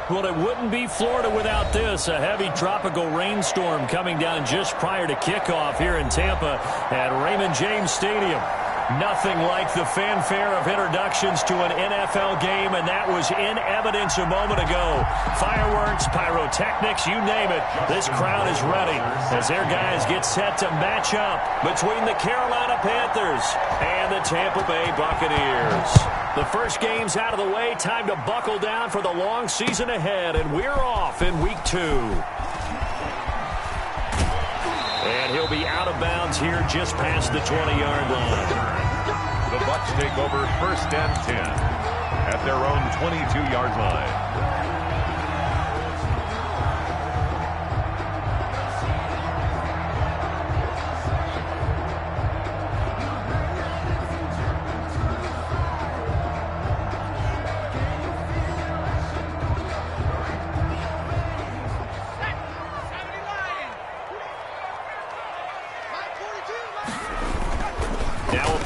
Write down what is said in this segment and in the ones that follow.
Well, it wouldn't be Florida without this. A heavy tropical rainstorm coming down just prior to kickoff here in Tampa at Raymond James Stadium. Nothing like the fanfare of introductions to an NFL game, and that was in evidence a moment ago. Fireworks, pyrotechnics, you name it. This crowd is ready as their guys get set to match up between the Carolina Panthers and the Tampa Bay Buccaneers. The first game's out of the way. Time to buckle down for the long season ahead, and we're off in Week 2. And he'll be out of bounds here just past the 20-yard line. The Bucs take over 1st and 10 at their own 22-yard line.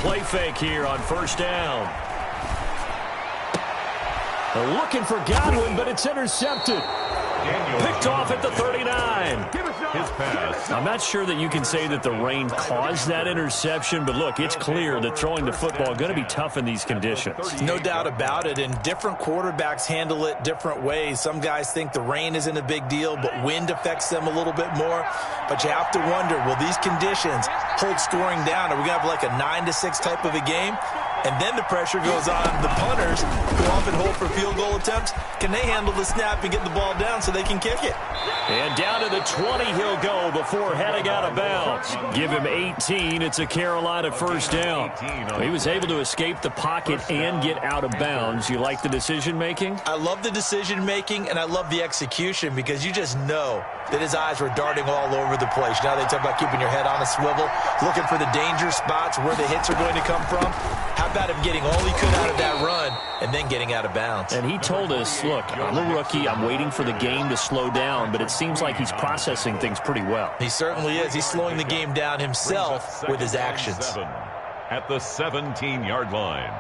Play fake here on 1st down. They're looking for Godwin, but it's intercepted. Picked off at the 39. His pass. I'm not sure that you can say that the rain caused that interception, but look, it's clear that throwing the football is going to be tough in these conditions. No doubt about it, and different quarterbacks handle it different ways. Some guys think the rain isn't a big deal, but wind affects them a little bit more. But you have to wonder, will these conditions hold scoring down? Are we going to have like a 9-6 type of a game? And then the pressure goes on the punters, who often hold for field goal attempts. Can they handle the snap and get the ball down so they can kick it? And down to the 20 he'll go before heading out of bounds. Give him 18. It's a Carolina 1st down. He was able to escape the pocket and get out of bounds. You like the decision-making? I love the decision-making, and I love the execution, because you just know that his eyes were darting all over the place. Now they talk about keeping your head on a swivel, looking for the danger spots where the hits are going to come from. How about him getting all he could out of that run and then getting out of bounds? And he told us, look, I'm a rookie. I'm waiting for the game to slow down, but it seems like he's processing things pretty well. He certainly is. He's slowing the game down himself with his actions. At the 17-yard line.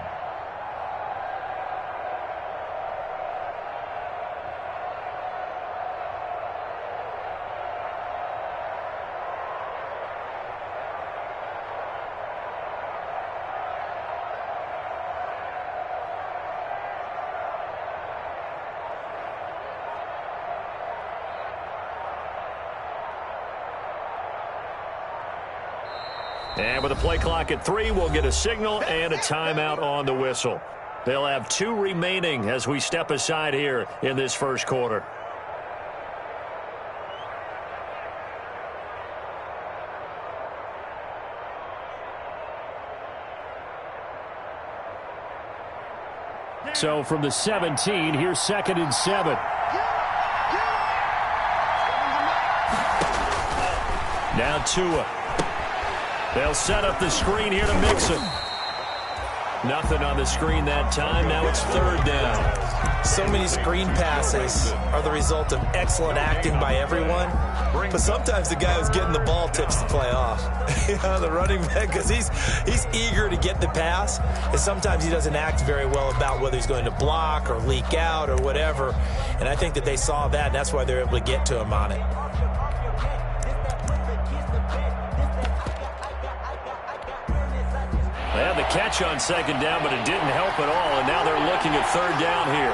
And with a play clock at 3, we'll get a signal and a timeout on the whistle. They'll have 2 remaining as we step aside here in this first quarter. So from the 17, here's 2nd and 7. Now Tua. They'll set up the screen here to Mixon. Nothing on the screen that time. Now it's 3rd down. So many screen passes are the result of excellent acting by everyone. But sometimes the guy who's getting the ball tips the play off. The running back, because he's eager to get the pass. And sometimes he doesn't act very well about whether he's going to block or leak out or whatever. And I think that they saw that, and that's why they're able to get to him on it. They had the catch on 2nd down, but it didn't help at all, and now they're looking at 3rd down here.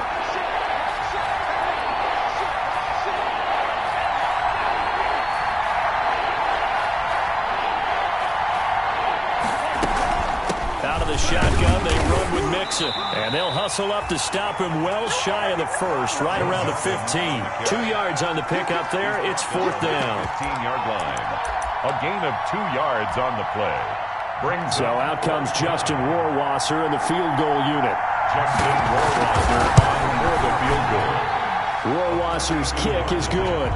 Out of the shotgun, they run with Mixon, and they'll hustle up to stop him well shy of the 1st, right around the 15. 2 yards on the pickup there. It's 4th down. 15-yard line. A gain of 2 yards on the play. So out comes Justin Rohrwasser in the field goal unit. Justin Rohrwasser on for the field goal. Rohrwasser's kick is good.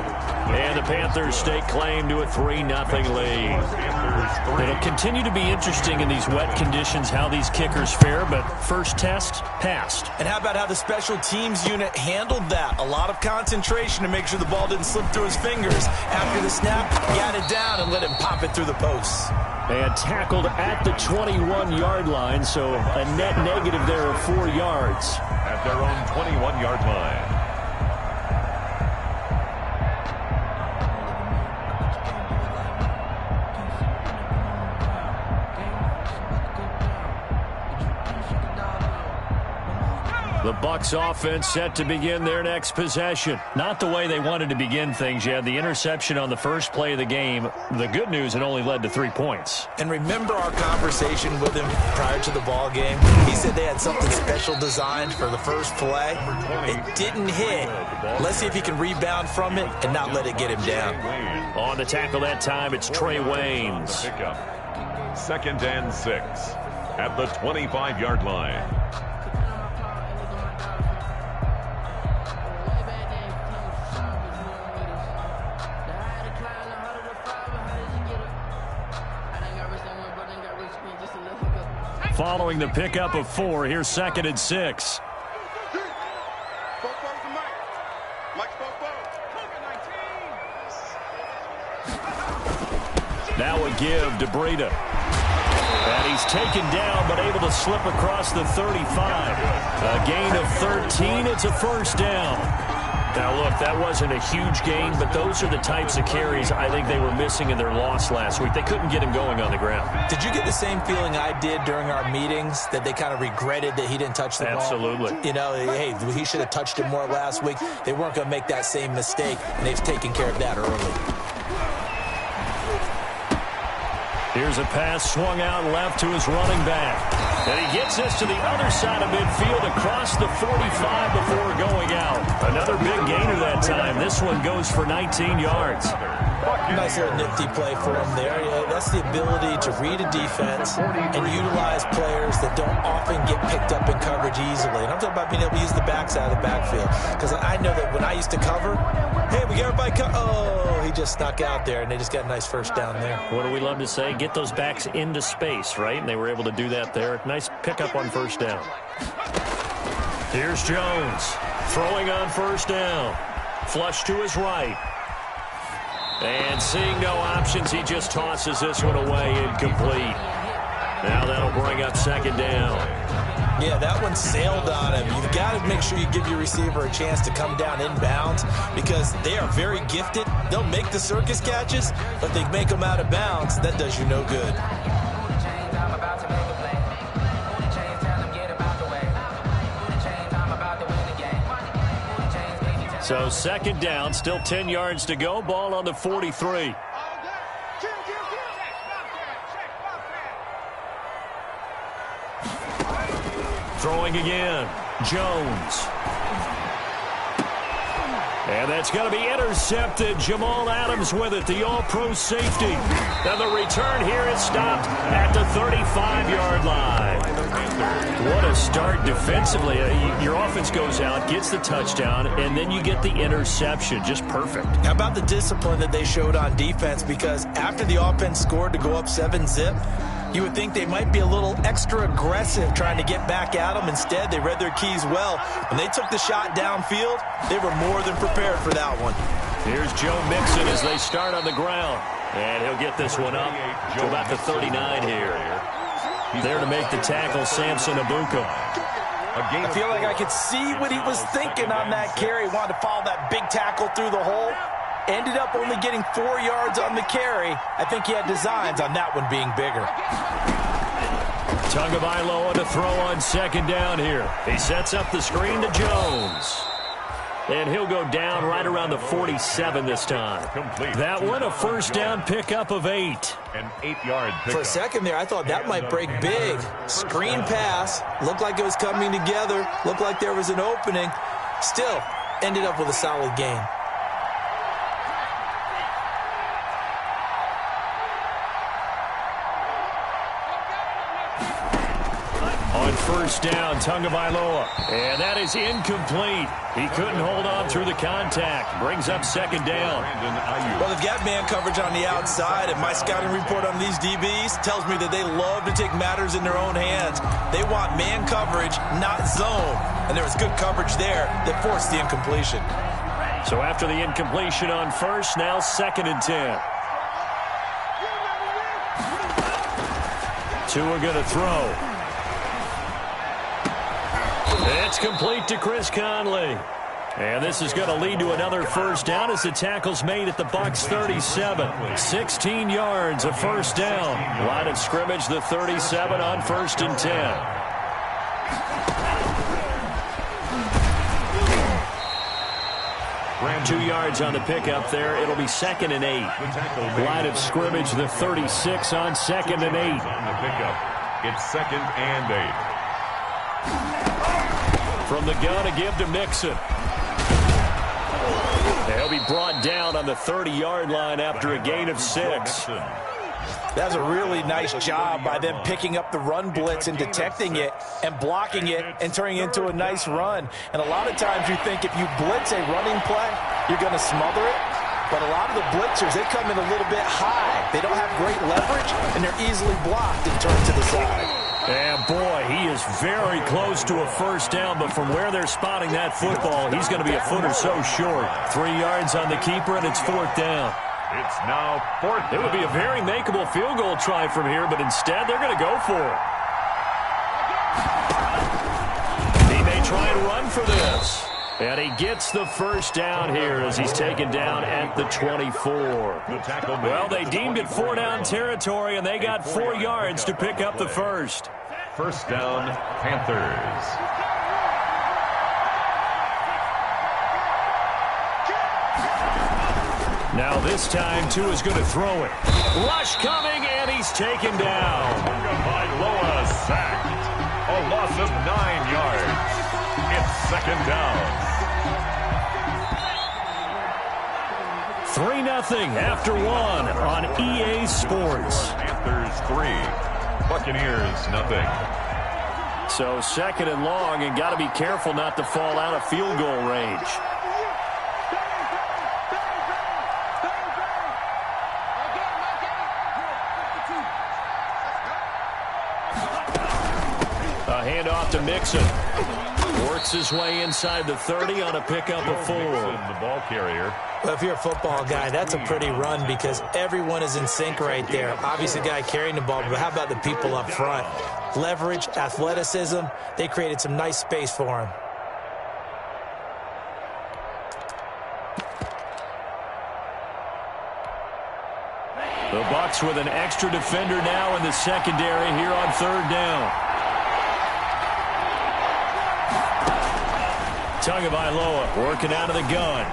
And the Panthers stake claim to a 3-0 lead. It'll continue to be interesting in these wet conditions how these kickers fare, but first test, passed. And how about how the special teams unit handled that? A lot of concentration to make sure the ball didn't slip through his fingers. After the snap, got it down and let him pop it through the posts. And tackled at the 21-yard line, so a net negative there of 4 yards. At their own 21-yard line. The Bucs offense set to begin their next possession. Not the way they wanted to begin things. You had the interception on the first play of the game. The good news, it only led to 3 points. And remember our conversation with him prior to the ball game? He said they had something special designed for the first play. It didn't hit. Let's see if he can rebound from it and not let it get him down. On the tackle that time, it's Trey Waynes. 2nd and 6 at the 25-yard line. Following the pickup of 4, here's 2nd and 6. Now a give to Breida. And he's taken down, but able to slip across the 35. A gain of 13. It's a first down. Now, look, that wasn't a huge gain, but those are the types of carries I think they were missing in their loss last week. They couldn't get him going on the ground. Did you get the same feeling I did during our meetings, that they kind of regretted that he didn't touch the ball? Absolutely. You know, hey, he should have touched it more last week. They weren't going to make that same mistake, and they've taken care of that early. Here's a pass swung out left to his running back. And he gets this to the other side of midfield across the 45 before going out. Another big gainer that time. This one goes for 19 yards. Nice little nifty play for him there. Yeah, that's the ability to read a defense and utilize players that don't often get picked up in coverage easily. And I'm talking about being able to use the backside of the backfield. Because I know that when I used to cover, hey, we got everybody oh, he just snuck out there, and they just got a nice first down there. What do we love to say? Get those backs into space, right? And they were able to do that there. Nice pickup on first down. Here's Jones throwing on first down. Flush to his right. And seeing no options, he just tosses this one away, incomplete. Now that'll bring up 2nd down. Yeah, that one sailed on him. You've got to make sure you give your receiver a chance to come down inbounds because they are very gifted. They'll make the circus catches, but they make them out of bounds. That does you no good. So 2nd down, still 10 yards to go. Ball on the 43. Throwing again. Jones. And that's going to be intercepted. Jamal Adams with it, the all-pro safety. And the return here is stopped at the 35-yard line. What a start defensively. Your offense goes out, gets the touchdown, and then you get the interception. Just perfect. How about the discipline that they showed on defense? Because after the offense scored to go up 7-zip, you would think they might be a little extra aggressive trying to get back at them. Instead, they read their keys well. When they took the shot downfield, they were more than prepared for that one. Here's Joe Mixon as they start on the ground. And he'll get this one up to about the 39 here. There to make the tackle, Samson Abuka. I feel like I could see what he was thinking on that carry. Wanted to follow that big tackle through the hole. Ended up only getting 4 yards on the carry. I think he had designs on that one being bigger. Tagovailoa to throw on 2nd down here. He sets up the screen to Jones. And he'll go down right around the 47 this time. That one, a first down pickup of 8. An 8-yard pickup. For a second there, I thought that might break big. Screen pass. Looked like it was coming together. Looked like there was an opening. Still, ended up with a solid gain. On first down, Tagovailoa. And that is incomplete. He couldn't hold on through the contact. Brings up 2nd down. Well, they've got man coverage on the outside, and my scouting report on these DBs tells me that they love to take matters in their own hands. They want man coverage, not zone. And there was good coverage there that forced the incompletion. So after the incompletion on first, now 2nd and 10. Tua going to throw. It's complete to Chris Conley. And this is going to lead to another first down as the tackle's made at the Bucs 37. 16 yards, a first down. Line of scrimmage, the 37 on 1st and 10. 2 yards on the pickup there. It'll be 2nd and 8. Line of scrimmage, the 36 on 2nd and 8. On the pickup, it's 2nd and 8. From the gun, a give to Mixon. They'll be brought down on the 30-yard line after a gain of 6. That's a really nice job by them picking up the run blitz and detecting it and blocking it and turning it into a nice run. And a lot of times you think if you blitz a running play, you're going to smother it. But a lot of the blitzers, they come in a little bit high. They don't have great leverage, and they're easily blocked and turned to the side. And, boy, he is very close to a first down, but from where they're spotting that football, he's going to be a foot or so short. 3 yards on the keeper, and it's 4th down. It's now 4th down. It would be a very makeable field goal try from here, but instead they're going to go for it. He may try and run for this. And he gets the first down here as he's taken down at the 24. Well, they deemed it 4-down territory, and they got 4 yards to pick up the first. First down, Panthers. Now this time, Tua is going to throw it. Rush coming, and he's taken down. Loa sacked. A loss of 9 yards. It's 2nd down. 3-0 after 1 on EA Sports. Panthers 3, Buccaneers nothing. So 2nd and long, and got to be careful not to fall out of field goal range. A handoff to Mixon. Works his way inside the 30 on a pickup of 4. The ball carrier. Well, if you're a football guy, that's a pretty run because everyone is in sync right there. Obviously, the guy carrying the ball, but how about the people up front? Leverage, athleticism, they created some nice space for him. The Bucs with an extra defender now in the secondary here on 3rd down. Tagovailoa working out of the gun.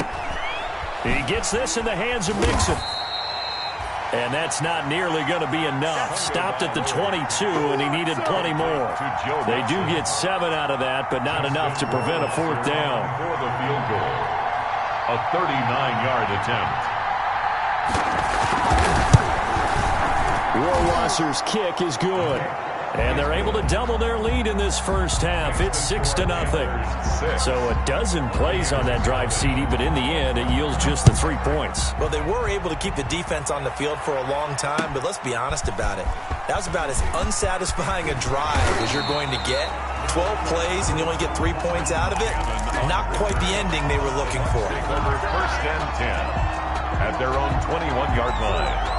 He gets this in the hands of Mixon. And that's not nearly going to be enough. Stopped at the 22, and he needed plenty more. They do get 7 out of that, but not enough to prevent a 4th down. For the field goal. A 39-yard attempt. Rohrwasser's kick is good. And they're able to double their lead in this first half. It's 6-0. So a dozen plays on that drive, CD, but in the end, it yields just the 3 points. Well, they were able to keep the defense on the field for a long time, but let's be honest about it. That was about as unsatisfying a drive as you're going to get. 12 plays and you only get 3 points out of it. Not quite the ending they were looking for. Over 1st and 10 at their own 21-yard line.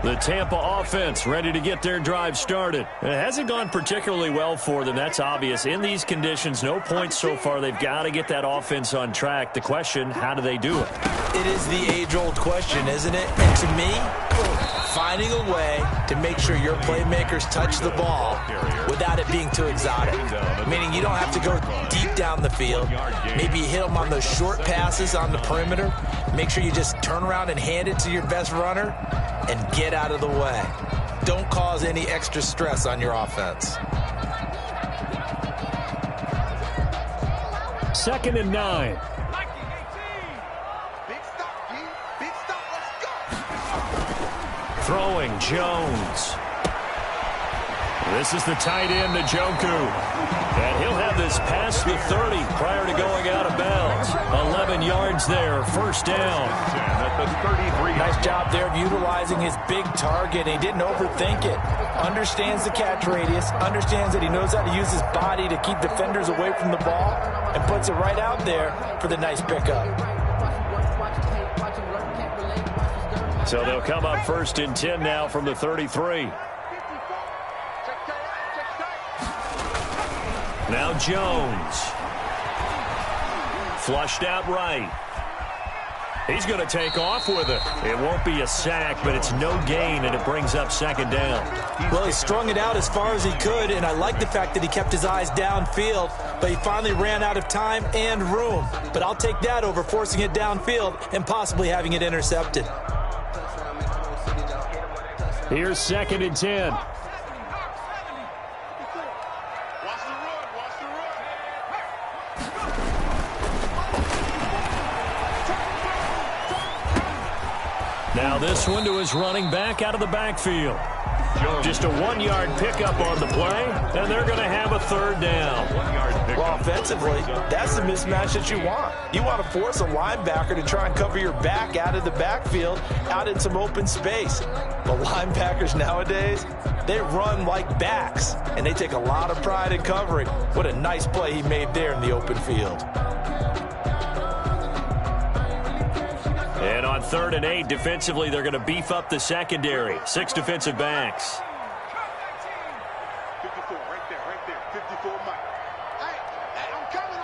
The Tampa offense ready to get their drive started. It hasn't gone particularly well for them. That's obvious. In these conditions, no points so far. They've got to get that offense on track. The question, how do they do it? It is the age-old question, isn't it? And to me, finding a way to make sure your playmakers touch the ball without it being too exotic. Meaning you don't have to go deep down the field. Maybe you hit them on those short passes on the perimeter. Make sure you just turn around and hand it to your best runner and get out of the way. Don't cause any extra stress on your offense. 2nd and 9. Throwing Jones. This is the tight end, Njoku. And he'll have this past the 30 prior to going out of bounds. 11 yards there, first down. Nice job there of utilizing his big target. He didn't overthink it. Understands the catch radius. Understands that he knows how to use his body to keep defenders away from the ball. And puts it right out there for the nice pickup. So they'll come up 1st and 10 now from the 33. Now Jones. Flushed out right. He's going to take off with it. It won't be a sack, but it's no gain, and it brings up second down. Well, he strung it out as far as he could, and I like the fact that he kept his eyes downfield, but he finally ran out of time and room. But I'll take that over forcing it downfield and possibly having it intercepted. Here's 2nd and 10. Now this one to his running back out of the backfield. Just a 1-yard pickup on the play, and they're going to have a 3rd down. Well, offensively, that's the mismatch that you want. You want to force a linebacker to try and cover your back out of the backfield, out in some open space. But linebackers nowadays, they run like backs, and they take a lot of pride in covering. What a nice play he made there in the open field. And on 3rd and 8, defensively, they're going to beef up the secondary. 6 defensive backs. 54, right there. 54, Mike. Hey, I'm coming.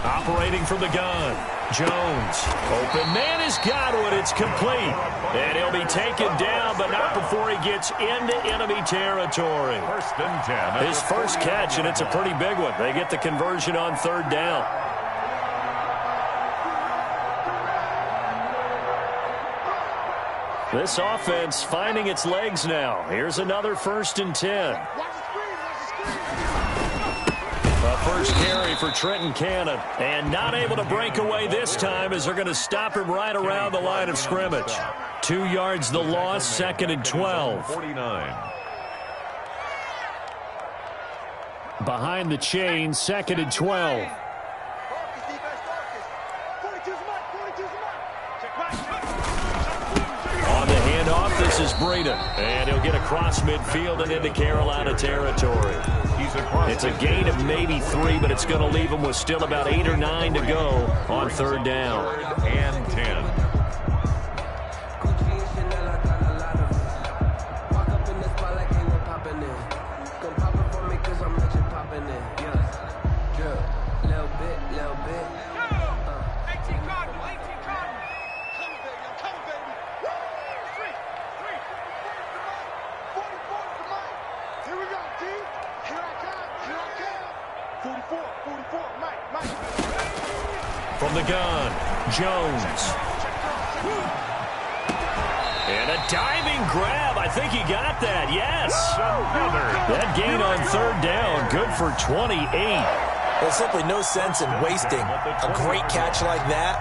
Operating from the gun, Jones. Open man has got one. It's complete. And he'll be taken down, but not before he gets into enemy territory. 1st and 10. His first catch, and it's a pretty big one. They get the conversion on 3rd down. This offense finding its legs now. Here's another 1st and 10. A first carry for Trenton Cannon. And not able to break away this time as they're going to stop him right around the line of scrimmage. 2 yards the loss, 2nd and 12. 49. Behind the chain, 2nd and 12. On the handoff, this is Breida. And he'll get across midfield and into Carolina territory. It's a gain of maybe 3, but it's going to leave him with still about 8 or 9 to go on 3rd down. 3rd and 10. From the gun, Jones. And a diving grab. I think he got that. Yes. That gain on 3rd down. Good for 28. There's simply no sense in wasting a great catch like that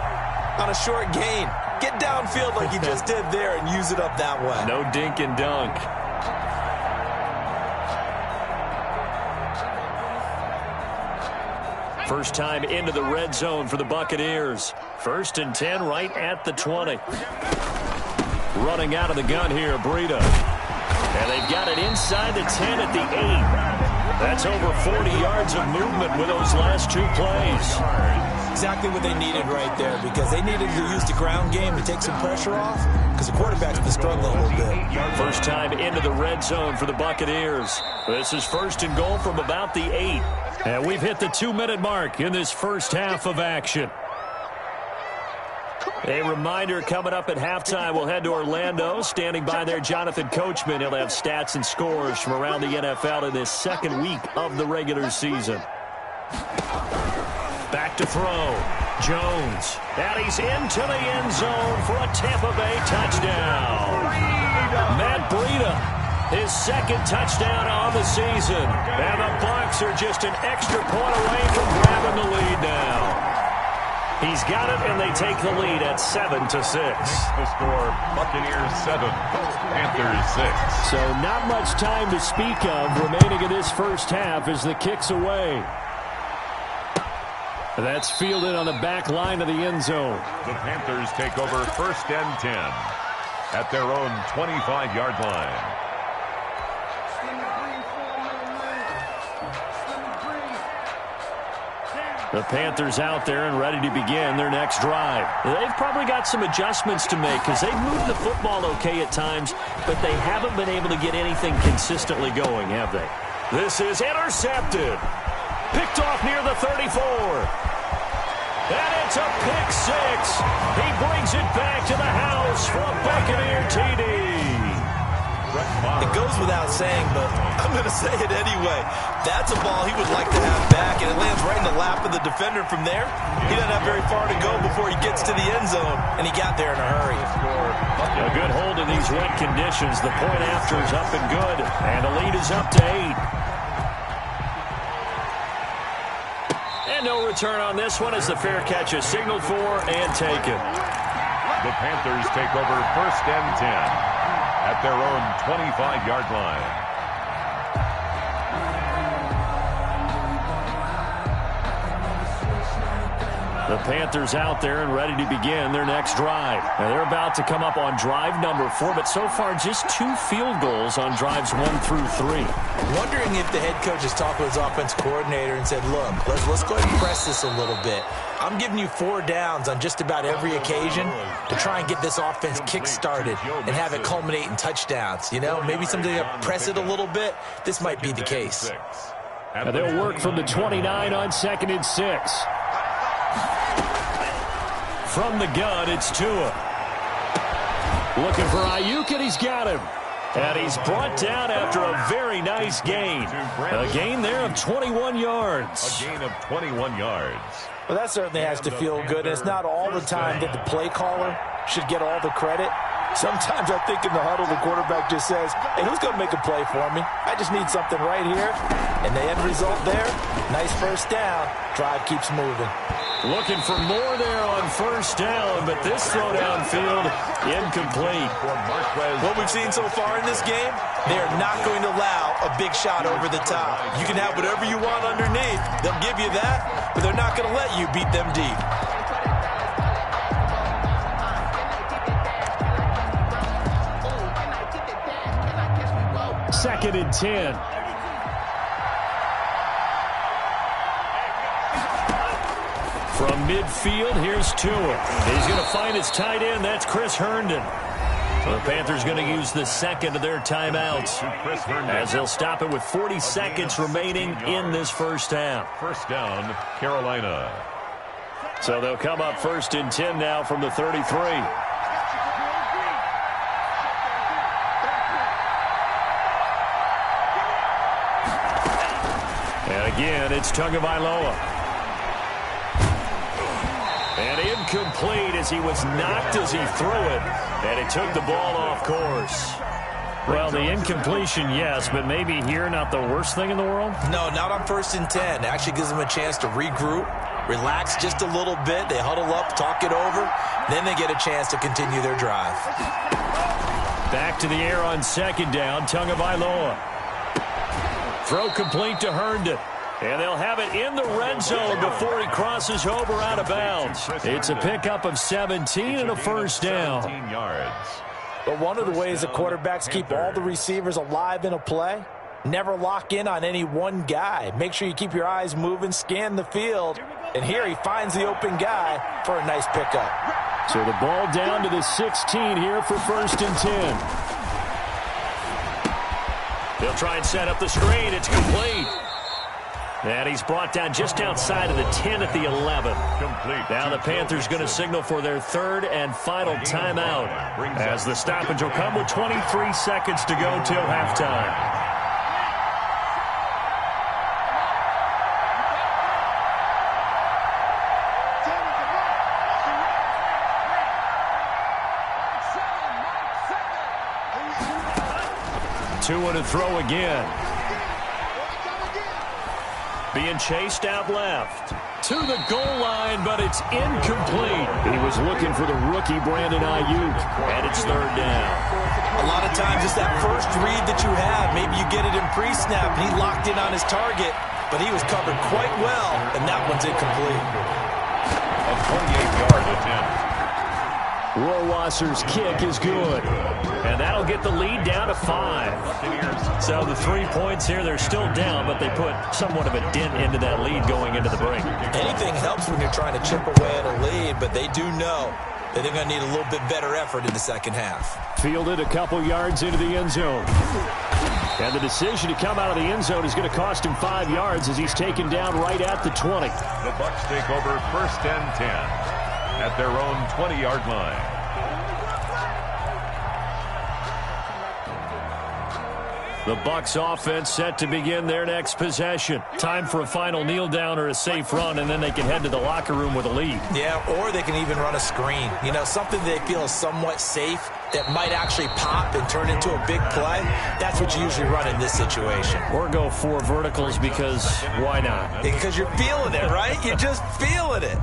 on a short gain. Get downfield like you just did there and use it up that way. No dink and dunk. First time into the red zone for the Buccaneers. 1st and 10 right at the 20. Running out of the gun here, Breida. And they've got it inside the 10 at the 8. That's over 40 yards of movement with those last 2 plays. Exactly what they needed right there, because they needed to use the ground game to take some pressure off, because the quarterback's been struggling a little bit. First time into the red zone for the Buccaneers. This is 1st and goal from about the 8. And we've hit the 2-minute mark in this first half of action. A reminder coming up at halftime, we'll head to Orlando. Standing by there, Jonathan Coachman. He'll have stats and scores from around the NFL in this 2nd week of the regular season. Back to throw. Jones. And he's into the end zone for a Tampa Bay touchdown. Matt Breida. His 2nd touchdown on the season. And the Bucs are just an extra point away from grabbing the lead now. He's got it, and they take the lead at 7-6. The score, Buccaneers 7, Panthers 6. So not much time to speak of remaining in this first half as the kick's away. That's fielded on the back line of the end zone. The Panthers take over 1st and 10 at their own 25-yard line. The Panthers out there and ready to begin their next drive. They've probably got some adjustments to make because they've moved the football okay at times, but they haven't been able to get anything consistently going, have they? This is intercepted. Picked off near the 34. And it's a pick six. He brings it back to the house for a Buccaneer TD. It goes without saying, but I'm going to say it anyway. That's a ball he would like to have back, and it lands right in the lap of the defender from there. He doesn't have very far to go before he gets to the end zone, and he got there in a hurry. A good hold in these wet conditions. The point after is up and good, and the lead is up to 8. And no return on this one as the fair catch is signaled for and taken. The Panthers take over 1st and 10 at their own 25-yard line. The Panthers out there and ready to begin their next drive. Now they're about to come up on drive number 4, but so far just 2 field goals on drives 1 through 3. Wondering if the head coach has talked with his offense coordinator and said, look, let's go ahead and press this a little bit. I'm giving you 4 downs on just about every occasion to try and get this offense kick-started and have it culminate in touchdowns. You know, maybe something to press it a little bit. This might be the case. Now they'll work from the 29 on 2nd and 6. From the gun, it's Tua. Looking for Ayuk, and he's got him. And he's brought down after a very nice gain. A gain there of 21 yards. A gain of 21 yards. Well, that certainly has to feel good. And it's not all the time that the play caller should get all the credit. Sometimes I think in the huddle, the quarterback just says, hey, who's going to make a play for me? I just need something right here. And the end result there, nice first down. Drive keeps moving. Looking for more there on first down, but this throw downfield incomplete. What we've seen so far in this game, they are not going to allow a big shot over the top. You can have whatever you want underneath. They'll give you that, but they're not going to let you beat them deep. Second and 10. From midfield, here's Tua. He's going to find his tight end. That's Chris Herndon. So the Panthers going to use the second of their timeouts as they'll stop it with 40 seconds remaining in this first half. First down, Carolina. So they'll come up 1st and 10 now from the 33. And again, it's Tagovailoa. And incomplete as he was knocked as he threw it. And it took the ball off course. Well, the incompletion, yes, but maybe here not the worst thing in the world? No, not on 1st and 10. It actually gives them a chance to regroup, relax just a little bit. They huddle up, talk it over. Then they get a chance to continue their drive. Back to the air on 2nd down, Tagovailoa. Throw complete to Herndon. And they'll have it in the red zone before he crosses over out of bounds. It's a pickup of 17 and a first down. But one of the ways that quarterbacks keep all the receivers alive in a play, never lock in on any one guy. Make sure you keep your eyes moving, scan the field. And here he finds the open guy for a nice pickup. So the ball down to the 16 here for 1st and 10. They'll try and set up the screen. It's complete. And he's brought down just outside of the 10 at the 11. Now the Panthers going to signal for their 3rd and final timeout as the stoppage will come with 23 seconds to go till halftime. Tua to throw again. Being chased out left. To the goal line, but it's incomplete. He was looking for the rookie Brandon Ayuk, and it's 3rd down. A lot of times it's that first read that you have. Maybe you get it in pre-snap, and he locked in on his target, but he was covered quite well, and that one's incomplete. A 28-yard attempt. Rohrwasser's kick is good. And that'll get the lead down to 5. So the 3 points here, they're still down, but they put somewhat of a dent into that lead going into the break. Anything helps when you're trying to chip away at a lead, but they do know They're going to need a little bit better effort in the second half. Fielded a couple yards into the end zone. And the decision to come out of the end zone is going to cost him 5 yards as he's taken down right at the 20. The Bucs take over 1st and 10 at their own 20-yard line. The Bucs offense set to begin their next possession. Time for a final kneel down or a safe run, and then they can head to the locker room with a lead. Yeah, or they can even run a screen. You know, something they feel is somewhat safe that might actually pop and turn into a big play. That's what you usually run in this situation. Or go 4 verticals because why not? Because you're feeling it, right? You're just feeling it.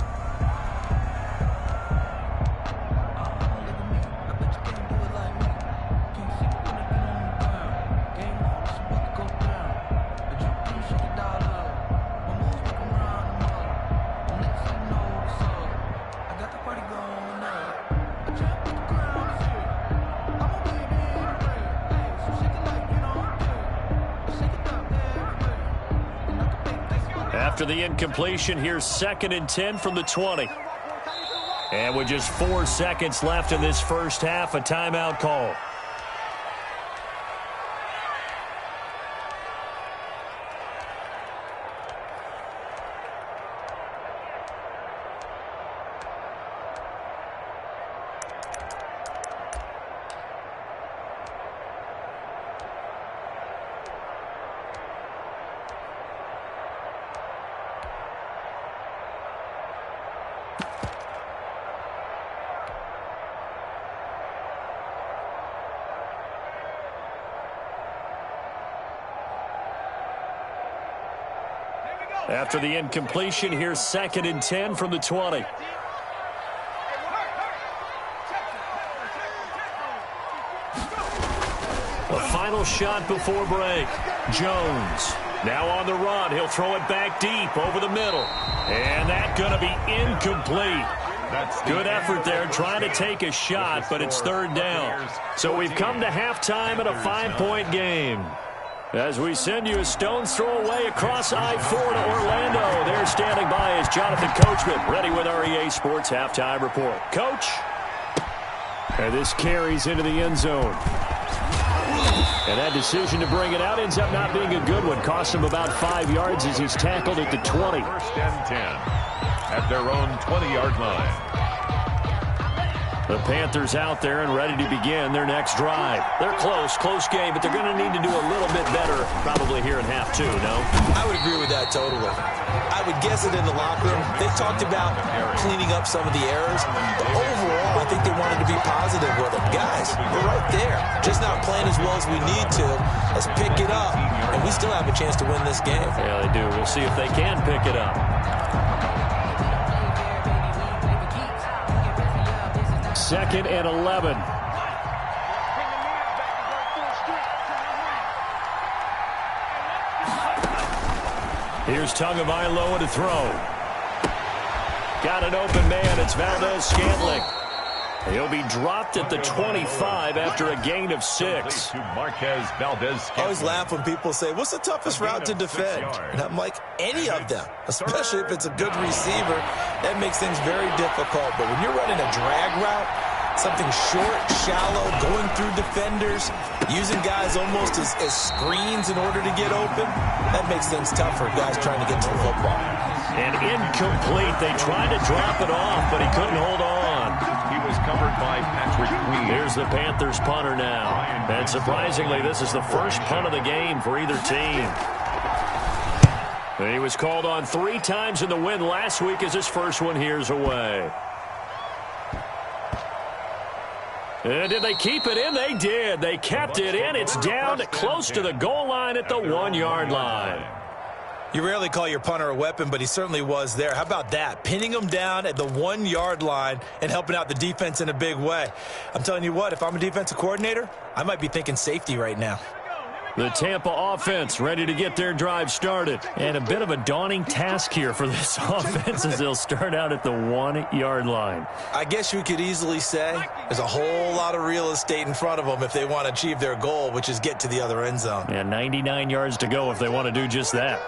After the incompletion, here's 2nd and 10 from the 20. And with just 4 seconds left in this first half, a timeout call. After the incompletion, here's 2nd and 10 from the 20. A final shot before break. Jones now on the run. He'll throw it back deep over the middle. And that's going to be incomplete. Good effort there trying to take a shot, but it's 3rd down. So we've come to halftime in a 5-point game. As we send you a stone's throw away across I-4 to Orlando. There standing by is Jonathan Coachman, ready with our EA Sports Halftime Report. Coach. And this carries into the end zone. And that decision to bring it out ends up not being a good one. Cost him about 5 yards as he's tackled at the 20. 1st and 10 at their own 20-yard line. The Panthers out there and ready to begin their next drive. They're close game, but they're going to need to do a little bit better probably here in half 2, no? I would agree with that totally. I would guess it in the locker room. They talked about cleaning up some of the errors, but overall, I think they wanted to be positive with them. Guys, we're right there. Just not playing as well as we need to. Let's pick it up, and we still have a chance to win this game. Yeah, they do. We'll see if they can pick it up. 2nd and 11. Here's Tagovailoa to throw. Got an open man. It's Valdez-Scantling. He'll be dropped at the 25 after a gain of 6. I always laugh when people say, what's the toughest route to defend? And I'm like, any of them, especially if it's a good receiver. That makes things very difficult. But when you're running a drag route, something short, shallow, going through defenders, using guys almost as screens in order to get open, that makes things tough for guys trying to get to the football. And incomplete. They tried to drop it off, but he couldn't hold on. Covered by Patrick Queen. Here's the Panthers punter now. And surprisingly, this is the first punt of the game for either team. He was called on 3 times in the win last week as his first one here's away. And did they keep it in? They did. They kept it in. It's down close to the goal line at the 1-yard line. You rarely call your punter a weapon, but he certainly was there. How about that? Pinning him down at the 1-yard line and helping out the defense in a big way. I'm telling you what, if I'm a defensive coordinator, I might be thinking safety right now. The Tampa offense ready to get their drive started. And a bit of a daunting task here for this offense as they'll start out at the 1-yard line. I guess you could easily say there's a whole lot of real estate in front of them if they want to achieve their goal, which is get to the other end zone. And 99 yards to go if they want to do just that.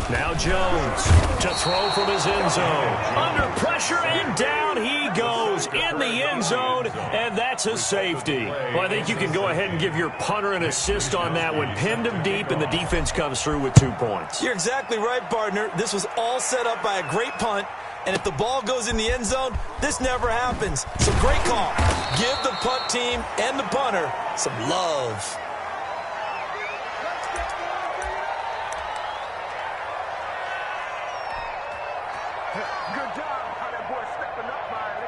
Now Jones to throw from his end zone. Under pressure and down he goes in the end zone, and that's a safety. Well, I think you can go ahead and give your punter an assist on that one. Pinned him deep, and the defense comes through with 2 points. You're exactly right, partner. This was all set up by a great punt, and if the ball goes in the end zone, this never happens. So great call. Give the punt team and the punter some love. Good job. How that boy stepping up, finally.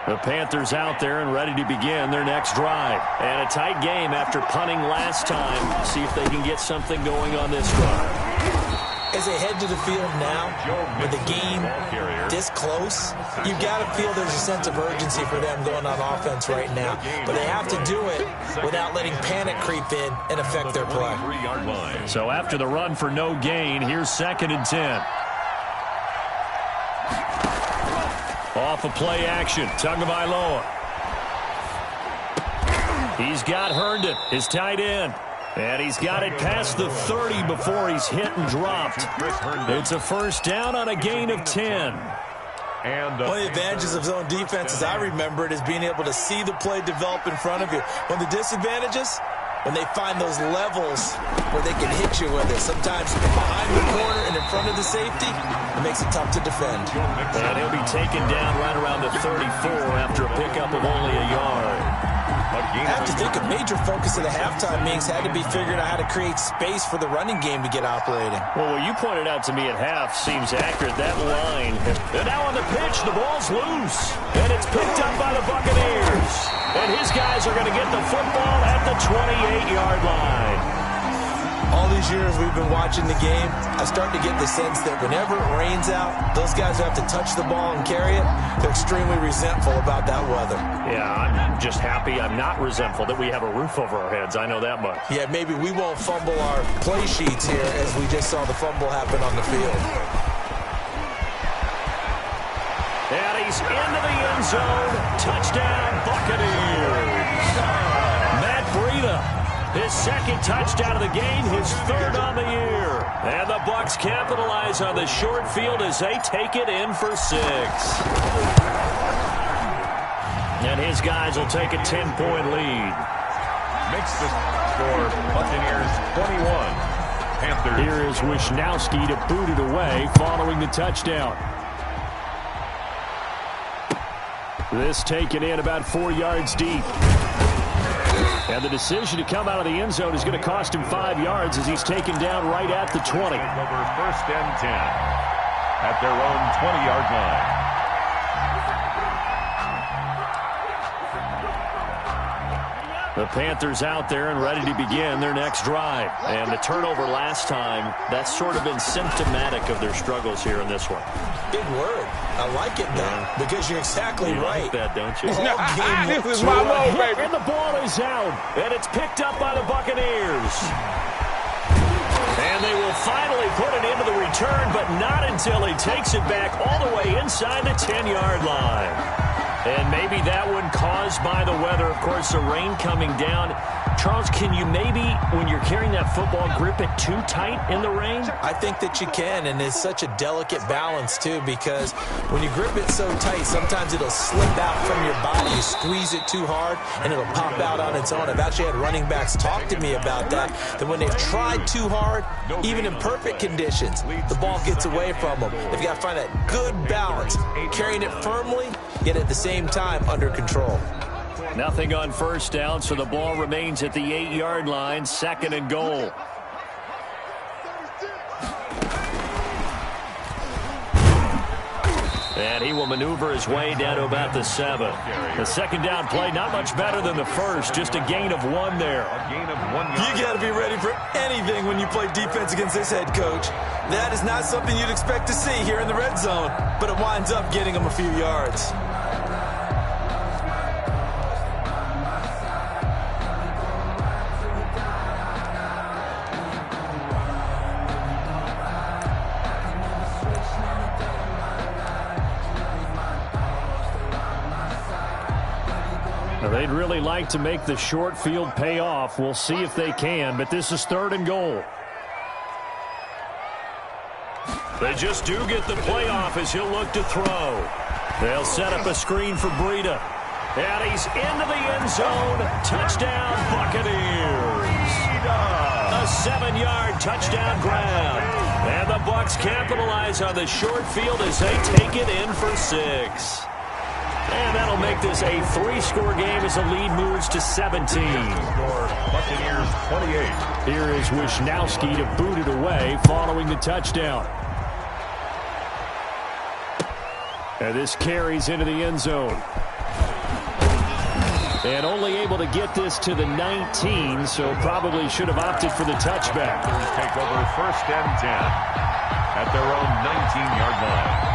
The Panthers out there and ready to begin their next drive. And a tight game after punting last time. See if they can get something going on this drive. As they head to the field now, with the game this close, you've got to feel there's a sense of urgency for them going on offense right now. But they have to do it without letting panic creep in and affect their play. So after the run for no gain, here's 2nd and 10. Off a play action, Tagovailoa. He's got Herndon, his tight end. And he's got it past the 30 before he's hit and dropped. It's a first down on a gain of 10. One of the advantages of zone defense, as I remember it, is being able to see the play develop in front of you. One of the disadvantages, when they find those levels where they can hit you with it. Sometimes behind the corner and in front of the safety, it makes it tough to defend. And he'll be taken down right around the 34 after a pickup of only a yard. I have to think a major focus of the halftime meetings had to be figuring out how to create space for the running game to get operating. Well, what you pointed out to me at half seems accurate. That line. And now on the pitch, the ball's loose. And it's picked up by the Buccaneers. And his guys are going to get the football at the 28-yard line. All these years we've been watching the game, I start to get the sense that whenever it rains out, those guys who have to touch the ball and carry it, they're extremely resentful about that weather. Yeah, I'm just happy I'm not resentful that we have a roof over our heads. I know that much. Yeah, maybe we won't fumble our play sheets here as we just saw the fumble happen on the field. And he's into the end zone. Touchdown, Buccaneers. Matt Breida. His 2nd touchdown of the game, his 3rd on the year. And the Bucs capitalize on the short field as they take it in for 6. And his guys will take a 10-point lead. Makes the score Buccaneers 21. Panthers. Here is Wisnowski to boot it away following the touchdown. This taken in about 4 yards deep. And the decision to come out of the end zone is going to cost him 5 yards as he's taken down right at the 20. Over 1st and 10 at their own 20-yard line. The Panthers out there and ready to begin their next drive. And the turnover last time, that's sort of been symptomatic of their struggles here in this one. Big word. I like it, though, because you're exactly right. Like that, don't you? This is my mode, baby. And the ball is out, and it's picked up by the Buccaneers. And they will finally put it into the return, but not until he takes it back all the way inside the 10-yard line. And maybe that one caused by the weather. Of course, the rain coming down. Charles, can you maybe, when you're carrying that football, grip it too tight in the rain? I think that you can, and it's such a delicate balance, too, because when you grip it so tight, sometimes it'll slip out from your body. You squeeze it too hard, and it'll pop out on its own. I've actually had running backs talk to me about that when they've tried too hard, even in perfect conditions, the ball gets away from them. They've got to find that good balance, carrying it firmly, yet at the same time under control. Nothing on first down, so the ball remains at the 8-yard line, 2nd and goal. And he will maneuver his way down to about the 7. The 2nd down play, not much better than the first, just a gain of 1 there. You got to be ready for anything when you play defense against this head coach. That is not something you'd expect to see here in the red zone, but it winds up getting him a few yards. Now, they'd really like to make the short field pay off. We'll see if they can, but this is 3rd and goal. They just do get the play off as he'll look to throw. They'll set up a screen for Breida. And he's into the end zone. Touchdown, Buccaneers. A 7-yard touchdown grab. And the Bucs capitalize on the short field as they take it in for 6. And that'll make this a 3-score game as the lead moves to 17. Buccaneers 28. Here is Wisnowski to boot it away following the touchdown. And this carries into the end zone. And only able to get this to the 19, so probably should have opted for the touchback. Take over 1st and 10 at their own 19-yard line.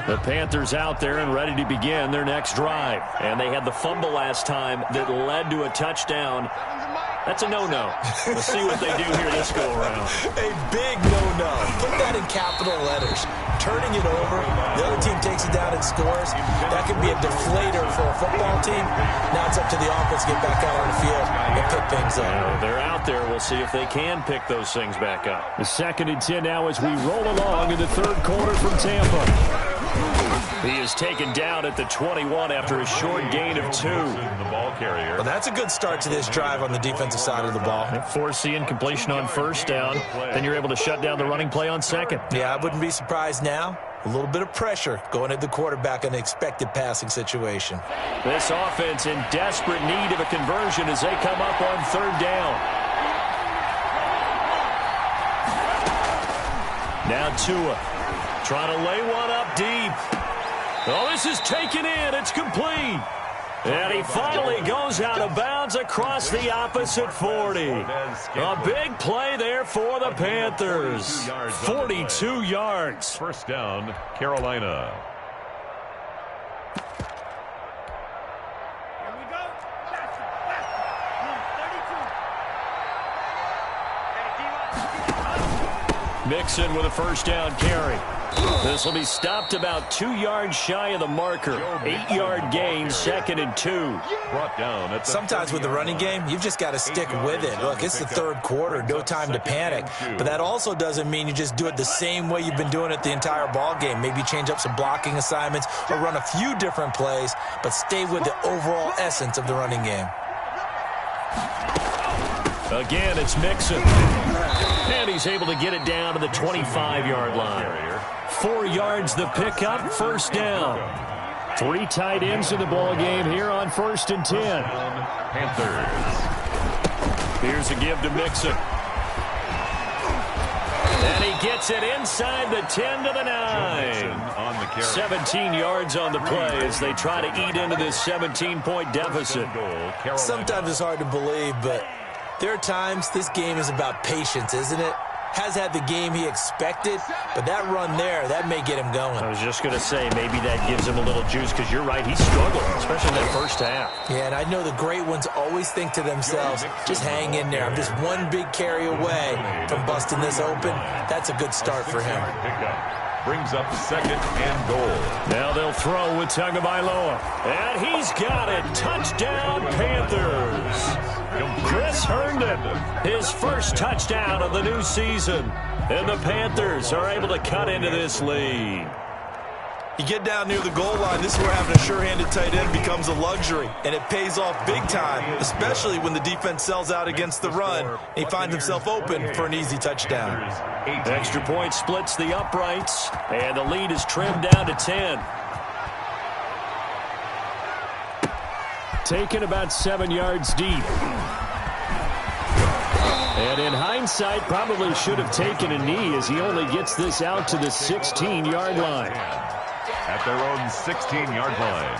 The Panthers out there and ready to begin their next drive. And they had the fumble last time that led to a touchdown. That's a no-no. We'll see what they do here this go-around. A big no-no. Put that in capital letters. Turning it over, the other team takes it down and scores. That could be a deflator for a football team. Now it's up to the offense to get back out on the field and pick things up. They're out there. We'll see if they can pick those things back up. The 2nd and 10 now as we roll along in the 3rd quarter from Tampa. He is taken down at the 21 after a short gain of 2. The ball carrier. Well, that's a good start to this drive on the defensive side of the ball. Forcing incompletion on 1st down. Then you're able to shut down the running play on 2nd. Yeah, I wouldn't be surprised now. A little bit of pressure going at the quarterback in an expected passing situation. This offense in desperate need of a conversion as they come up on 3rd down. Now Tua trying to lay one up deep. Oh, this is taken in. It's complete. And he finally goes out of bounds across the opposite 40. A big play there for the Panthers. 42 yards. 1st down, Carolina. Mixon with a 1st down carry. This will be stopped about 2 yards shy of the marker. 8-yard gain, 2nd and 2. Brought down at the Sometimes with the running game, you've just got to stick with it. Look, it's the 3rd quarter, no time to panic. But that also doesn't mean you just do it the same way you've been doing it the entire ball game. Maybe change up some blocking assignments or run a few different plays, but stay with the overall essence of the running game. Again, it's Mixon. And he's able to get it down to the 25-yard line. 4 yards the pickup, 1st down. 3 tight ends in the ball game here on 1st and 10. Panthers. Here's a give to Mixon. And he gets it inside the 10 to the 9. 17 yards on the play as they try to eat into this 17-point deficit. Sometimes it's hard to believe, but there are times this game is about patience, isn't it? Has had the game he expected, but that run there, that may get him going. I was just going to say, maybe that gives him a little juice, because you're right, he struggled, especially in that 1st half. Yeah, and I know the great ones always think to themselves, just hang in there. I'm just one big carry away from busting this open. That's a good start for him. Brings up 2nd and goal. Now they'll throw with Tagovailoa. And he's got it. Touchdown, Panthers. Chris Herndon, his 1st touchdown of the new season. And the Panthers are able to cut into this lead. You get down near the goal line, this is where having a sure-handed tight end becomes a luxury, and it pays off big time, especially when the defense sells out against the run, and he finds himself open for an easy touchdown. Extra point splits the uprights, and the lead is trimmed down to 10. Taken about 7 yards deep. And in hindsight, probably should have taken a knee as he only gets this out to the 16-yard line. At their own 16-yard line.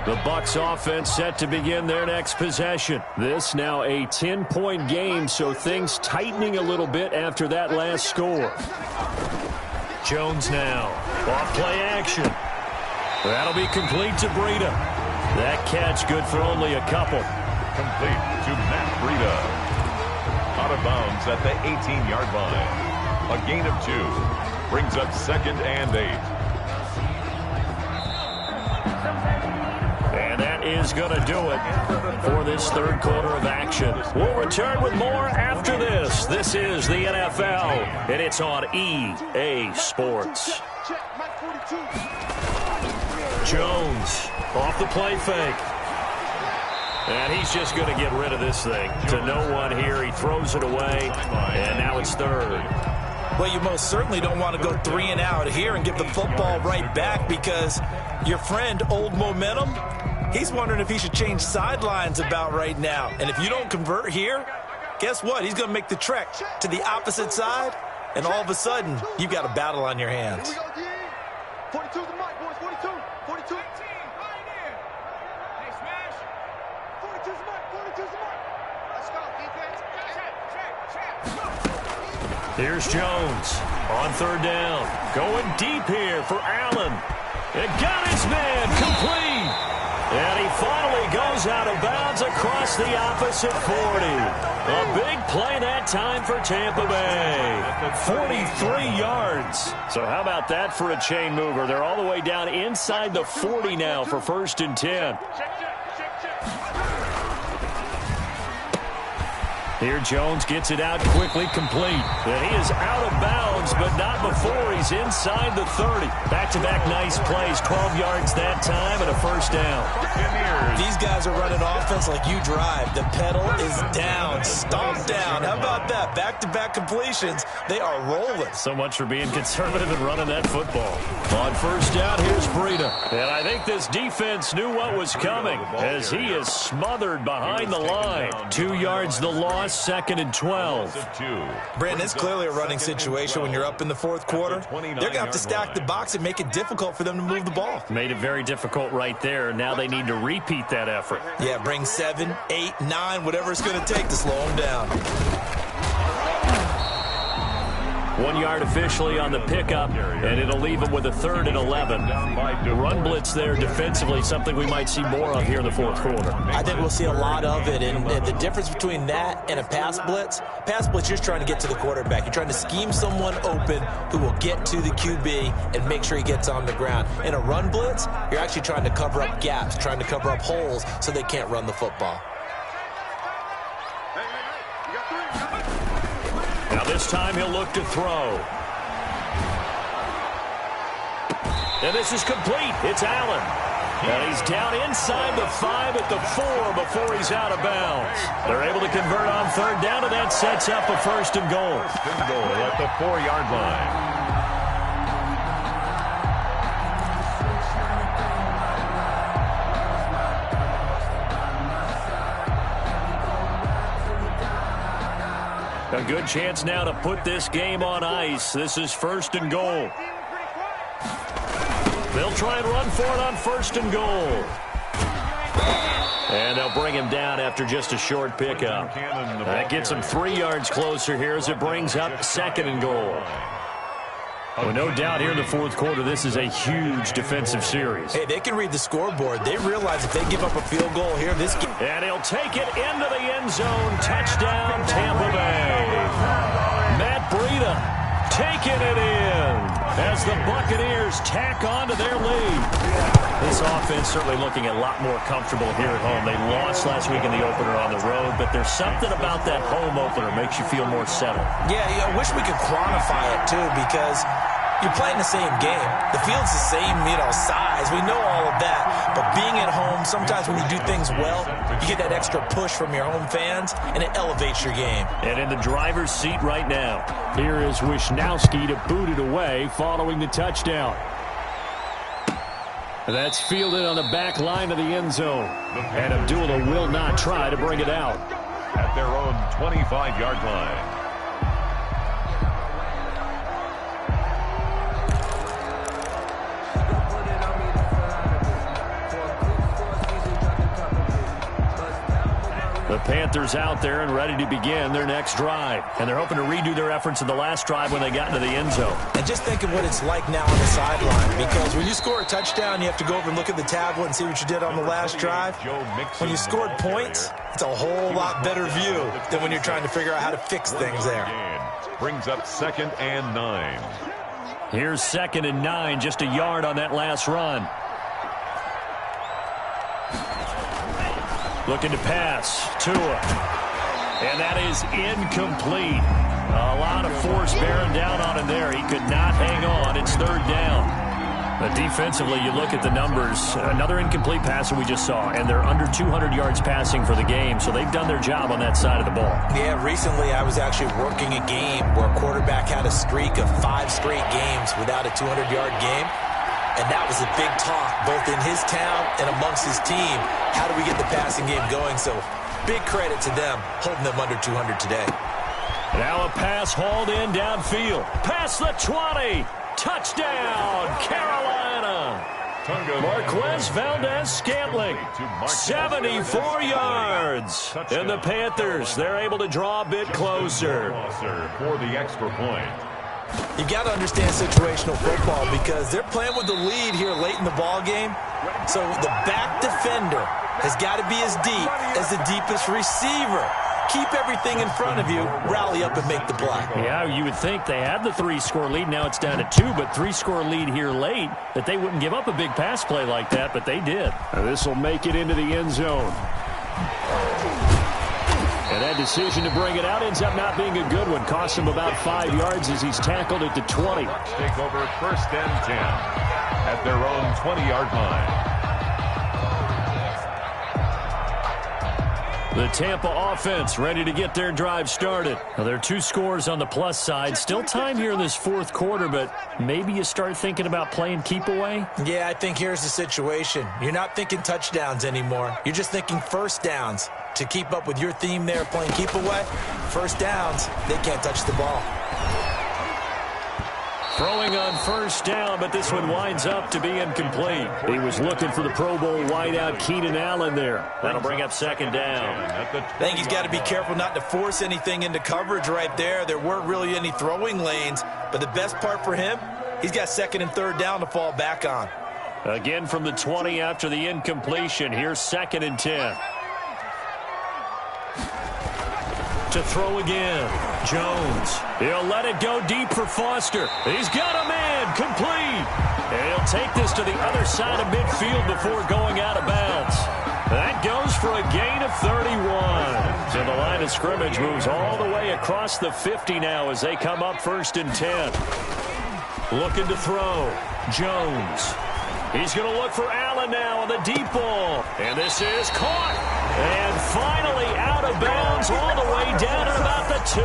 The Bucs offense set to begin their next possession. This now a 10-point game, so things tightening a little bit after that last score. Jones now. Off play action. That'll be complete to Breida. That catch good for only a couple. Complete to Matt Breida. Out of bounds at the 18-yard line. A gain of 2. Brings up 2nd and 8. And that is going to do it for this third quarter of action. We'll return with more after this. This is the NFL, and it's on EA Sports. Jones off the play fake. And he's just going to get rid of this thing. To no one here. He throws it away, and now it's third. Well, you most certainly don't want to go 3 and out here and give the football right back because your friend, Old Momentum, he's wondering if he should change sidelines about right now. And if you don't convert here, guess what? He's going to make the trek to the opposite side, and all of a sudden, you've got a battle on your hands. 42's the mic, boys. 42. 42. 42's the mic. 42's the mic. Let's go, defense. Check. Here's Jones on third down. Going deep here for Allen. It got his man complete. And he finally goes out of bounds across the opposite 40. A big play that time for Tampa Bay. 43 yards. So how about that for a chain mover? They're all the way down inside the 40 now for 1st and 10. Here Jones gets it out quickly, complete. And he is out of bounds, but not before he's inside the 30. Back-to-back nice plays, 12 yards that time and a 1st down. These guys are running offense like you drive. The pedal is down, stomped down. How about that? Back-to-back completions. They are rolling. So much for being conservative and running that football. On 1st down, here's Breida. And I think this defense knew what was coming as he is smothered behind the line. 2 yards the loss. 2nd and 12. Brandon, it's clearly a running situation when you're up in the 4th quarter. They're going to have to stack the box and make it difficult for them to move the ball. Made it very difficult right there. Now they need to repeat that effort. Yeah, bring 7, 8, 9, whatever it's going to take to slow them down. 1 yard officially on the pickup, and it'll leave them with a 3rd and 11. Run blitz there defensively, something we might see more of here in the 4th quarter. I think we'll see a lot of it, and the difference between that and a pass blitz, you're just trying to get to the quarterback. You're trying to scheme someone open who will get to the QB and make sure he gets on the ground. In a run blitz, you're actually trying to cover up gaps, trying to cover up holes so they can't run the football. Now this time he'll look to throw. And this is complete. It's Allen. And he's down inside the 5 at the 4 before he's out of bounds. They're able to convert on 3rd down, and that sets up a 1st and goal. 1st and goal at the 4-yard line. A good chance now to put this game on ice. This is 1st and goal. They'll try and run for it on 1st and goal. And they'll bring him down after just a short pickup. That gets him 3 yards closer here as it brings up 2nd and goal. Well, no doubt here in the 4th quarter, this is a huge defensive series. Hey, they can read the scoreboard. They realize if they give up a field goal here, this game... And he'll take it into the end zone. Touchdown, Tampa Bay. Matt Breida taking it in as the Buccaneers tack on to their lead. This offense certainly looking a lot more comfortable here at home. They lost last week in the opener on the road, but there's something about that home opener makes you feel more settled. Yeah, I wish we could quantify it, too, because you're playing the same game. The field's the same, size. We know all of that. But being at home, sometimes when you do things well, you get that extra push from your home fans, and it elevates your game. And in the driver's seat right now, here is Wisnowski to boot it away following the touchdown. That's fielded on the back line of the end zone. And Abdullah will not try to bring it out. At their own 25-yard line. The Panthers out there and ready to begin their next drive. And they're hoping to redo their efforts in the last drive when they got into the end zone. And just think of what it's like now on the sideline, because when you score a touchdown, you have to go over and look at the tablet and see what you did on the last drive. When you scored points, it's a whole lot better view than when you're trying to figure out how to fix things there. Brings up 2nd and 9. Here's 2nd and 9, just a yard on that last run. Looking to pass. Tua. And that is incomplete. A lot of force bearing down on him there. He could not hang on. It's 3rd down. But defensively, you look at the numbers. Another incomplete passer we just saw, and they're under 200 yards passing for the game, so they've done their job on that side of the ball. Yeah, recently I was actually working a game where a quarterback had a streak of 5 straight games without a 200-yard game, and that was a big talk, both in his town and amongst his team. How do we get the passing game going? So big credit to them, holding them under 200 today. Now a pass hauled in downfield. Past the 20. Touchdown, Carolina. Marquez Valdez-Scantling, 74 yards. And the Panthers, they're able to draw a bit closer. For the extra point. You've got to understand situational football because they're playing with the lead here late in the ball game. So the back defender has got to be as deep as the deepest receiver. Keep everything in front of you, rally up and make the play. Yeah, you would think they had the 3-score lead. Now it's down to 2, but 3-score lead here late, that they wouldn't give up a big pass play like that, but they did. This will make it into the end zone. And that decision to bring it out ends up not being a good one. Cost him about 5 yards as he's tackled at the 20. Take over 1st and 10 at their own 20-yard line. The Tampa offense ready to get their drive started. Now, there are 2 scores on the plus side. Still time here in this 4th quarter, but maybe you start thinking about playing keep away? Yeah, I think here's the situation. You're not thinking touchdowns anymore. You're just thinking 1st downs. To keep up with your theme there, playing keep away, 1st downs, they can't touch the ball. Throwing on 1st down, but this one winds up to be incomplete. He was looking for the Pro Bowl wideout Keenan Allen there. That'll bring up 2nd down. I think he's got to be careful not to force anything into coverage right there. There weren't really any throwing lanes, but the best part for him, he's got 2nd and 3rd down to fall back on. Again from the 20 after the incompletion. Here's 2nd and 10. To throw again. Jones. He'll let it go deep for Foster. He's got a man. Complete. And he'll take this to the other side of midfield before going out of bounds. That goes for a gain of 31. So the line of scrimmage moves all the way across the 50 now as they come up 1st and 10. Looking to throw. Jones. He's going to look for Allen now on the deep ball. And this is caught. And finally out of bounds all the way down at about the 2.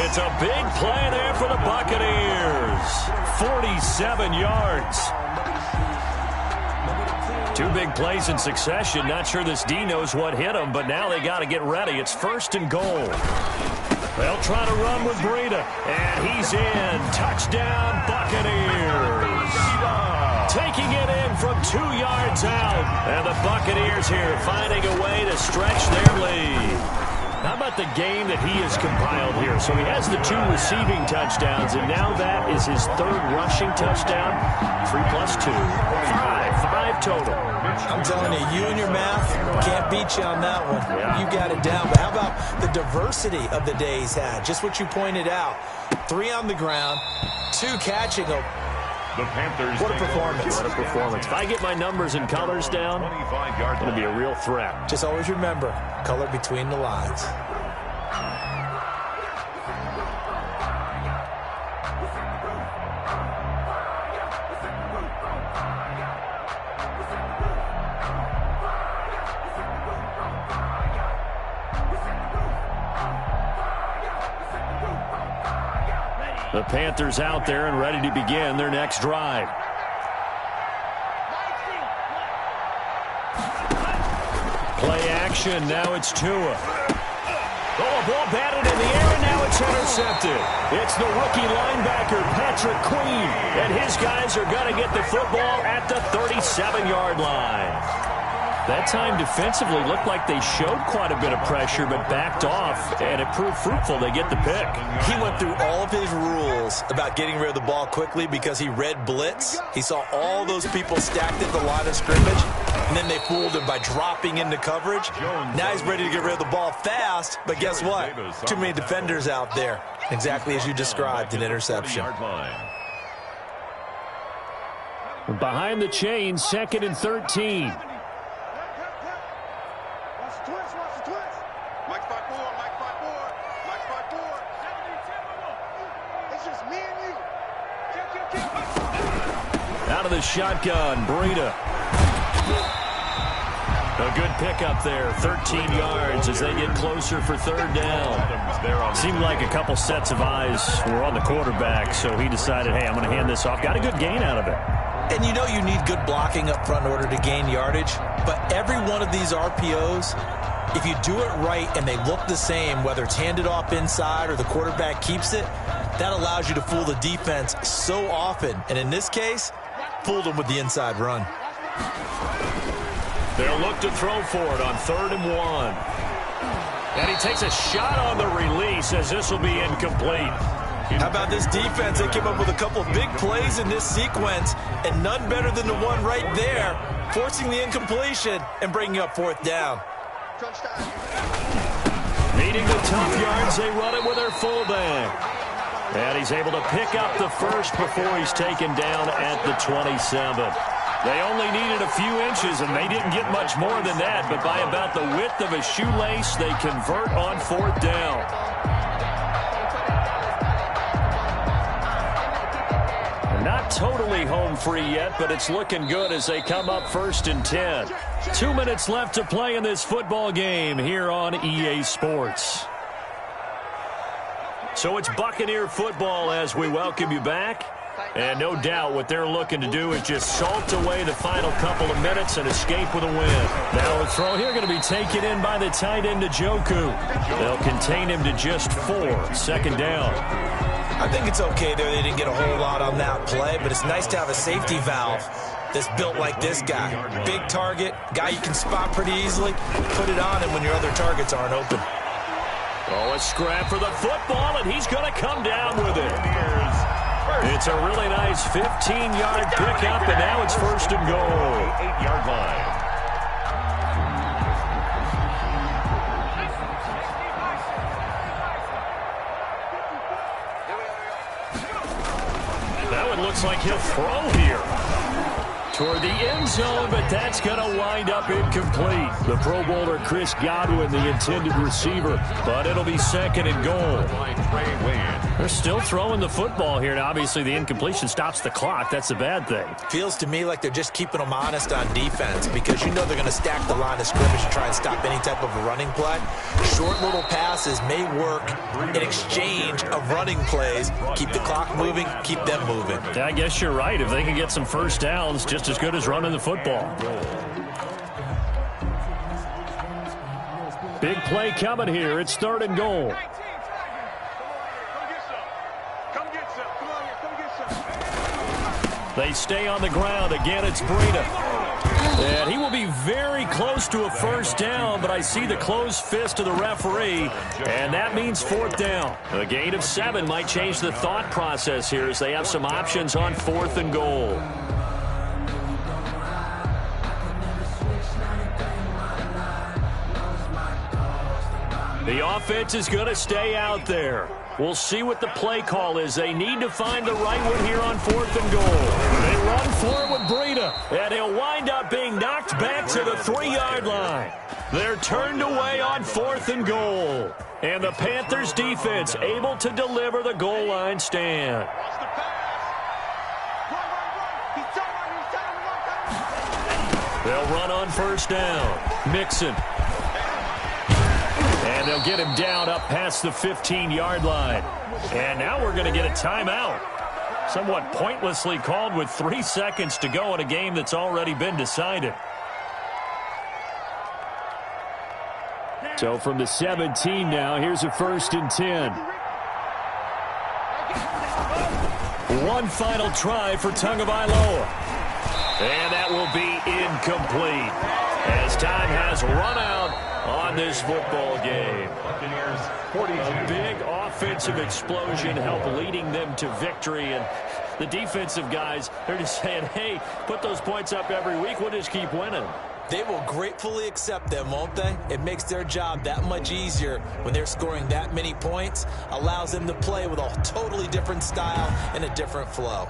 It's a big play there for the Buccaneers. 47 yards. 2 big plays in succession. Not sure this D knows what hit him, but now they got to get ready. It's 1st and goal. They'll try to run with Breida. And he's in. Touchdown, Buccaneers. Taking it in from 2 yards out. And the Buccaneers here finding a way to stretch their lead. How about the game that he has compiled here? So he has the 2 receiving touchdowns, and now that is his 3rd rushing touchdown. 3 plus 2. 5 total. I'm telling you, you and your math can't beat you on that one. Yeah. You got it down. But how about the diversity of the day he's had? Just what you pointed out. 3 on the ground, 2 catching them. The Panthers. What a performance. What a performance. If I get my numbers and colors down, it's going to be a real threat. Just always remember, color between the lines. The Panthers out there and ready to begin their next drive. Play action. Now it's Tua. Oh, a ball batted in the air, and now it's intercepted. It's the rookie linebacker, Patrick Queen, and his guys are going to get the football at the 37-yard line. That time defensively looked like they showed quite a bit of pressure but backed off, and it proved fruitful. They get the pick. He went through all of his rules about getting rid of the ball quickly because he read blitz. He saw all those people stacked at the line of scrimmage, and then they fooled him by dropping into coverage. Now he's ready to get rid of the ball fast, but guess what? Too many defenders out there. Exactly as you described, an interception. Behind the chain, 2nd and 13. Out of the shotgun, Breida. A good pickup there, 13 yards as they get closer for 3rd down. Seemed like a couple sets of eyes were on the quarterback, so he decided, hey, I'm going to hand this off. Got a good gain out of it. And you know you need good blocking up front in order to gain yardage, but every one of these RPOs, if you do it right and they look the same, whether it's handed off inside or the quarterback keeps it, that allows you to fool the defense so often. And in this case, fooled them with the inside run. They'll look to throw for it on 3rd and 1. And he takes a shot on the release as this will be incomplete. How about this defense? They came up with a couple of big plays in this sequence, and none better than the one right there, forcing the incompletion and bringing up 4th down. Needing the tough yards, they run it with their fullback. And he's able to pick up the first before he's taken down at the 27. They only needed a few inches, and they didn't get much more than that, but by about the width of a shoelace, they convert on 4th down. Not totally home free yet, but it's looking good as they come up 1st and 10. 2 minutes left to play in this football game here on EA Sports. So it's Buccaneer football as we welcome you back. And no doubt what they're looking to do is just salt away the final couple of minutes and escape with a win. Now the throw here going to be taken in by the tight end Njoku. They'll contain him to just 4. 2nd down. I think it's okay there. They didn't get a whole lot on that play, but it's nice to have a safety valve that's built like this guy. Big target, guy you can spot pretty easily. Put it on him when your other targets aren't open. Oh, a scrap for the football, and he's going to come down with it. It's a really nice 15-yard pickup, and now it's 1st and goal. 8-yard line. That one looks like he'll throw here toward the end zone, but that's going to wind up incomplete. The Pro Bowler Chris Godwin, the intended receiver, but it'll be 2nd and goal. They're still throwing the football here. Now, obviously, the incompletion stops the clock. That's a bad thing. Feels to me like they're just keeping them honest on defense because you know they're going to stack the line of scrimmage and try and stop any type of a running play. Short little passes may work in exchange of running plays. Keep the clock moving, keep them moving. Yeah, I guess you're right. If they can get some first downs, just as good as running the football. Big play coming here. It's 3rd and goal. They stay on the ground. Again, it's Breida. And he will be very close to a first down, but I see the closed fist of the referee, and that means 4th down. A gain of 7 might change the thought process here as they have some options on 4th and goal. The offense is going to stay out there. We'll see what the play call is. They need to find the right one here on 4th and goal. They run for it with Breida, and he'll wind up being knocked back to the 3-yard line. They're turned away on 4th and goal. And the Panthers defense able to deliver the goal line stand. They'll run on 1st down. Mixon. And they'll get him down up past the 15-yard line. And now we're going to get a timeout. Somewhat pointlessly called with 3 seconds to go in a game that's already been decided. So from the 17 now, here's a 1st and 10. One final try for Tagovailoa. And that will be incomplete. as time has run out on this football game. Buccaneers 42. A big offensive explosion helped leading them to victory, and the defensive guys, they're just saying, hey, put those points up every week, we'll just keep winning. They will gratefully accept them, won't they? It makes their job that much easier when they're scoring that many points, allows them to play with a totally different style and a different flow.